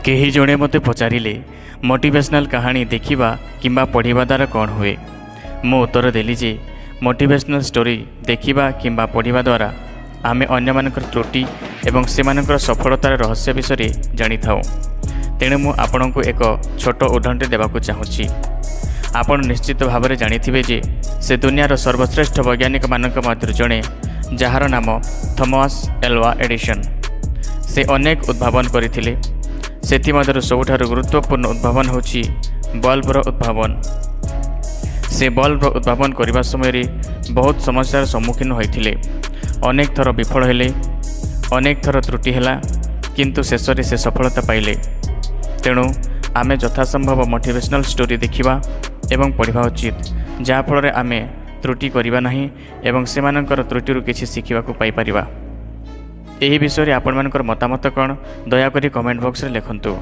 केही जणे मते पचारिले मोटिवेशनल कहानी देखिबा किंबा पढ़िबा द्वारा कौन हुए। मु उत्तर देली जे मोटिवेशनल स्टोरी देखिबा किंबा पढ़िबा द्वारा आमे अन्य मानकर त्रुटि एवं सेमानकर सफलतार रहस्य विषय जानी थाउ। तेणु मु आपनकु एक छोट उदाहरण देबाकु चाहूँगी। आपण निश्चित भाव में जानिथिबे जे से दुनियार सर्वश्रेष्ठ वैज्ञानिक मानक मध्य जणे जार नाम थॉमस एल्वा एडिसन। से अनेक उद्भावन करथिले। सेथिमध्यरु सबुठारु गुरुत्वपूर्ण उद्भावन होछि बल्बर उद्भावन। से बल्बर उद्भावन करने समय बहुत समस्यार सम्मुखीन होइथिले। अनेक थर विफल हेले, अनेक थर त्रुटि हैला, किंतु शेष से सफलता पाइले। तेणु आमे यथासंभव मोटिवेशनल स्टोरी देखिबा एवं पढ़िबा उचित, जहाँफल आमे त्रुटि करिबा नाही एवं सेमानकर त्रुटिरु किछि शिखिबाकु पाई परिबा। एही विषय आपण मानकर मतामत कौन दयाकरी कमेंट बॉक्स रे लिखंतु।